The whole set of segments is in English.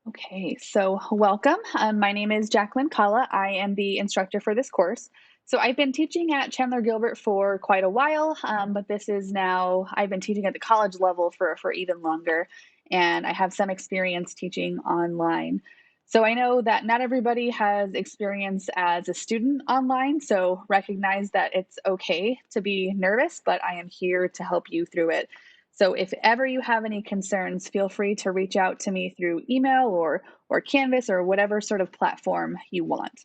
Okay, so welcome. My name is Jacqueline Kalla. I am the instructor for this course. So I've been teaching at Chandler Gilbert for quite a while, but this is now, I've been teaching at the college level for even longer, and I have some experience teaching online. So I know that not everybody has experience as a student online, so recognize that it's okay to be nervous, but I am here to help you through it. So if ever you have any concerns, feel free to reach out to me through email or Canvas or whatever sort of platform you want.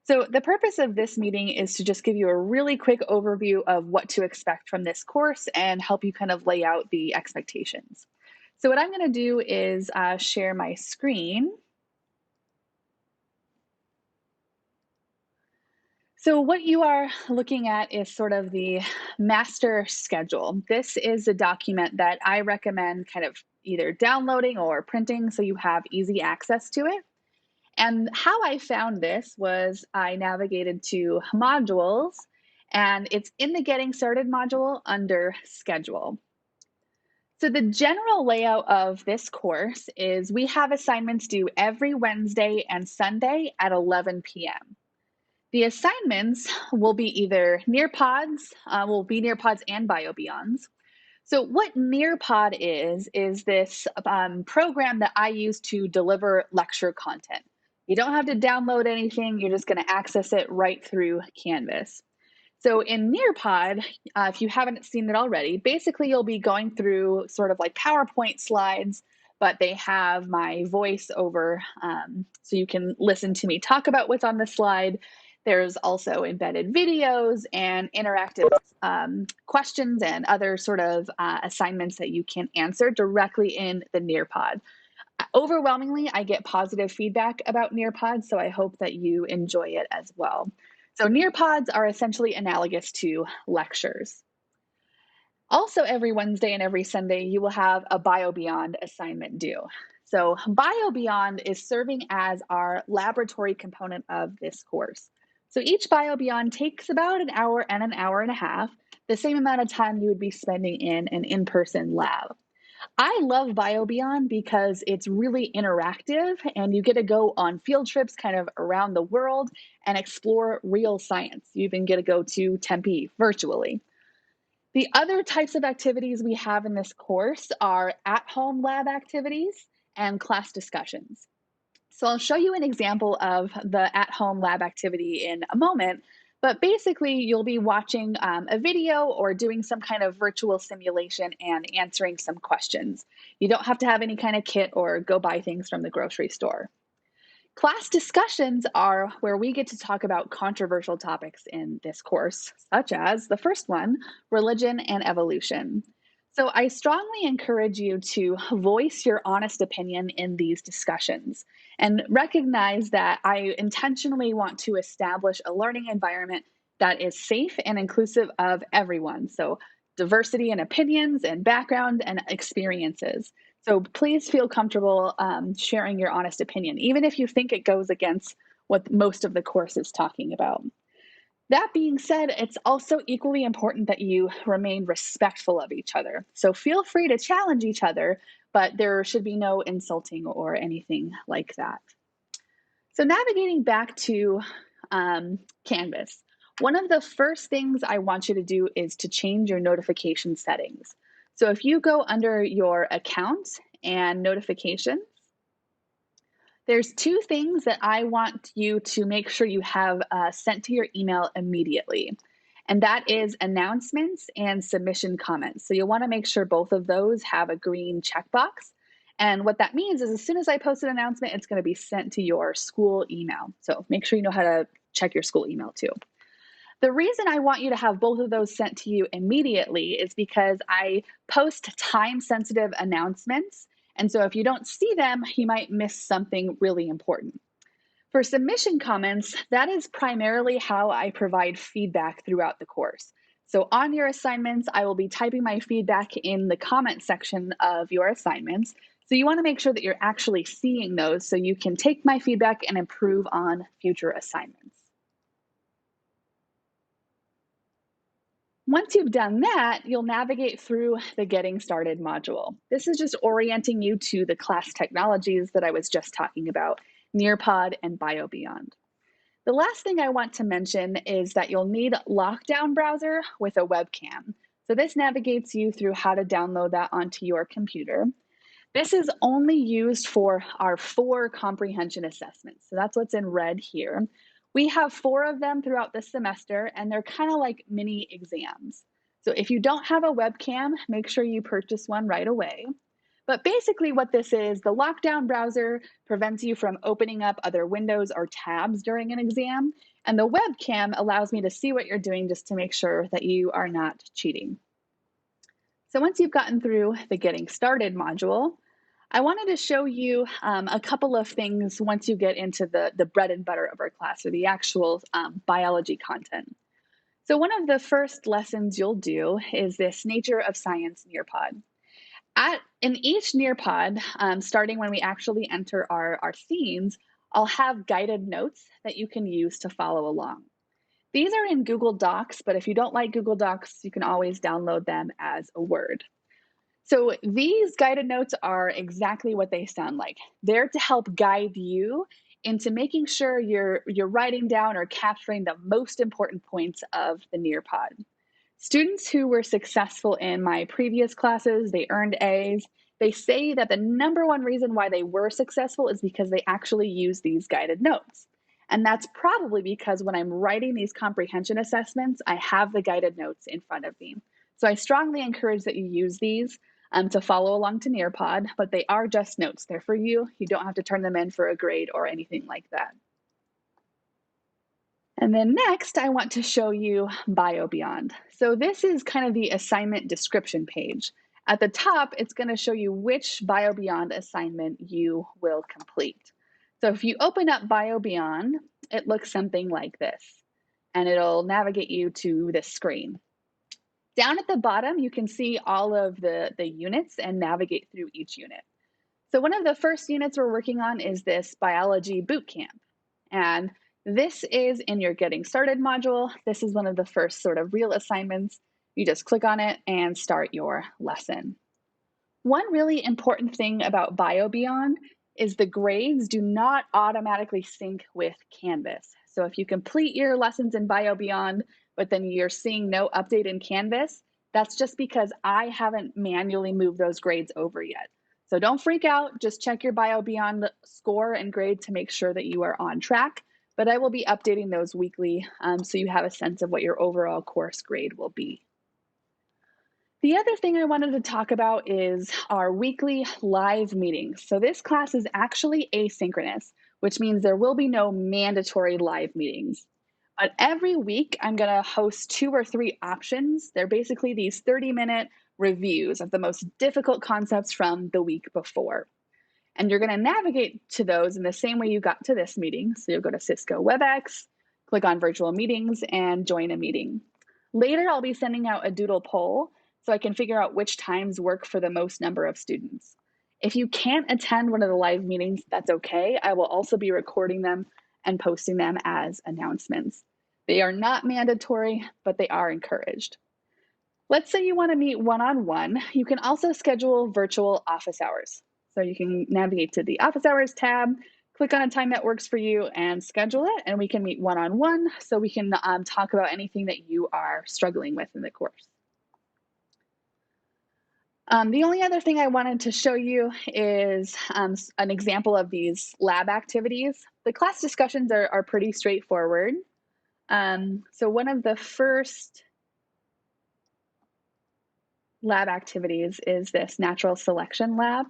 So the purpose of this meeting is to just give you a really quick overview of what to expect from this course and help you kind of lay out the expectations. So what I'm going to do is share my screen. So what you are looking at is sort of the master schedule. This is a document that I recommend kind of either downloading or printing so you have easy access to it. And how I found this was I navigated to modules, and it's in the Getting Started module under Schedule. So the general layout of this course is we have assignments due every Wednesday and Sunday at 11 p.m. The assignments will be either Nearpods, will be Nearpods and BioBeyonds. So what Nearpod is this program that I use to deliver lecture content. You don't have to download anything, you're just gonna access it right through Canvas. So in Nearpod, if you haven't seen it already, basically you'll be going through sort of like PowerPoint slides, but they have my voice over, so you can listen to me talk about what's on the slide. There's also embedded videos and interactive questions and other sort of assignments that you can answer directly in the Nearpod. Overwhelmingly, I get positive feedback about Nearpods, so I hope that you enjoy it as well. So Nearpods are essentially analogous to lectures. Also, every Wednesday and every Sunday, you will have a BioBeyond assignment due. So BioBeyond is serving as our laboratory component of this course. So each BioBeyond takes about an hour and an hour and a half, the same amount of time you would be spending in an in-person lab. I love BioBeyond because it's really interactive and you get to go on field trips kind of around the world and explore real science. You even get to go to Tempe virtually. The other types of activities we have in this course are at-home lab activities and class discussions. So I'll show you an example of the at-home lab activity in a moment, but basically you'll be watching a video or doing some kind of virtual simulation and answering some questions. You don't have to have any kind of kit or go buy things from the grocery store. Class discussions are where we get to talk about controversial topics in this course, such as the first one, religion and evolution. So I strongly encourage you to voice your honest opinion in these discussions and recognize that I intentionally want to establish a learning environment that is safe and inclusive of everyone. So diversity in opinions and background and experiences. So please feel comfortable sharing your honest opinion, even if you think it goes against what most of the course is talking about. That being said, it's also equally important that you remain respectful of each other. So feel free to challenge each other, but there should be no insulting or anything like that. So navigating back to Canvas, one of the first things I want you to do is to change your notification settings. So if you go under your account and notifications, there's two things that I want you to make sure you have sent to your email immediately. And that is announcements and submission comments. So you'll want to make sure both of those have a green checkbox. And what that means is as soon as I post an announcement, it's going to be sent to your school email. So make sure you know how to check your school email too. The reason I want you to have both of those sent to you immediately is because I post time sensitive announcements. And so if you don't see them, you might miss something really important. For submission comments, that is primarily how I provide feedback throughout the course. So on your assignments, I will be typing my feedback in the comment section of your assignments. So you want to make sure that you're actually seeing those so you can take my feedback and improve on future assignments. Once you've done that, you'll navigate through the Getting Started module. This is just orienting you to the class technologies that I was just talking about, Nearpod and BioBeyond. The last thing I want to mention is that you'll need Lockdown Browser with a webcam. So this navigates you through how to download that onto your computer. This is only used for our 4 comprehension assessments. So that's what's in red here. We have 4 of them throughout the semester, and they're kind of like mini exams. So if you don't have a webcam, make sure you purchase one right away. But basically what this is, the Lockdown Browser prevents you from opening up other windows or tabs during an exam, and the webcam allows me to see what you're doing just to make sure that you are not cheating. So once you've gotten through the Getting Started module, I wanted to show you a couple of things once you get into the bread and butter of our class, or the actual biology content. So one of the first lessons you'll do is this Nature of Science Nearpod. In each Nearpod, starting when we actually enter our scenes, I'll have guided notes that you can use to follow along. These are in Google Docs, but if you don't like Google Docs, you can always download them as a Word. So these guided notes are exactly what they sound like. They're to help guide you into making sure you're writing down or capturing the most important points of the Nearpod. Students who were successful in my previous classes, they earned A's. They say that the number one reason why they were successful is because they actually use these guided notes. And that's probably because when I'm writing these comprehension assessments, I have the guided notes in front of me. So I strongly encourage that you use these to follow along to Nearpod, but they are just notes. They're for you. You don't have to turn them in for a grade or anything like that. And then next, I want to show you BioBeyond. So this is kind of the assignment description page. At the top, it's going to show you which BioBeyond assignment you will complete. So if you open up BioBeyond, it looks something like this, and it'll navigate you to this screen. Down at the bottom, you can see all of the units and navigate through each unit. So one of the first units we're working on is this biology boot camp. And this is in your Getting Started module. This is one of the first sort of real assignments. You just click on it and start your lesson. One really important thing about BioBeyond is the grades do not automatically sync with Canvas. So if you complete your lessons in BioBeyond, but then you're seeing no update in Canvas, that's just because I haven't manually moved those grades over yet. So don't freak out, just check your BioBeyond score and grade to make sure that you are on track, but I will be updating those weekly so you have a sense of what your overall course grade will be. The other thing I wanted to talk about is our weekly live meetings. So this class is actually asynchronous, which means there will be no mandatory live meetings. But every week, I'm going to host 2 or 3 options. They're basically these 30-minute reviews of the most difficult concepts from the week before. And you're going to navigate to those in the same way you got to this meeting. So you'll go to Cisco WebEx, click on virtual meetings, and join a meeting. Later, I'll be sending out a doodle poll so I can figure out which times work for the most number of students. If you can't attend one of the live meetings, that's okay. I will also be recording them and posting them as announcements. They are not mandatory, but they are encouraged. Let's say you want to meet one-on-one. You can also schedule virtual office hours. So you can navigate to the office hours tab, click on a time that works for you and schedule it, and we can meet one-on-one so we can talk about anything that you are struggling with in the course. The only other thing I wanted to show you is an example of these lab activities. The class discussions are pretty straightforward. So one of the first lab activities is this natural selection lab.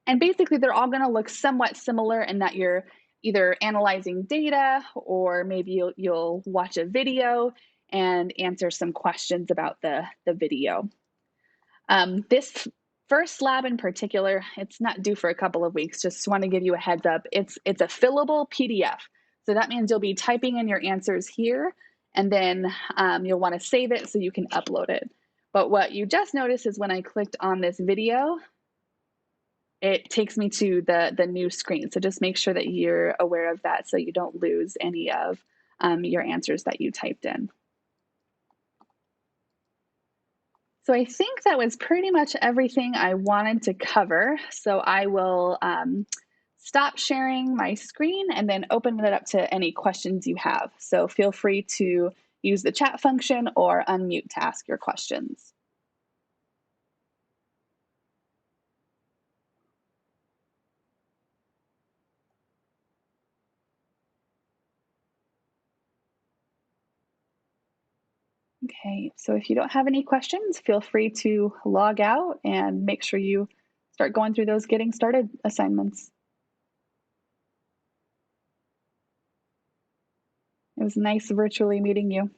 And basically, they're all going to look somewhat similar in that you're either analyzing data or maybe you'll watch a video and answer some questions about the video. This first lab in particular, it's not due for a couple of weeks. Just want to give you a heads up. It's a fillable PDF. So that means you'll be typing in your answers here, and then you'll want to save it so you can upload it. But what you just noticed is when I clicked on this video, it takes me to the new screen. So just make sure that you're aware of that so you don't lose any of your answers that you typed in. So I think that was pretty much everything I wanted to cover. So I will stop sharing my screen and then open it up to any questions you have. So feel free to use the chat function or unmute to ask your questions. Okay, so if you don't have any questions, feel free to log out and make sure you start going through those getting started assignments. It was nice virtually meeting you.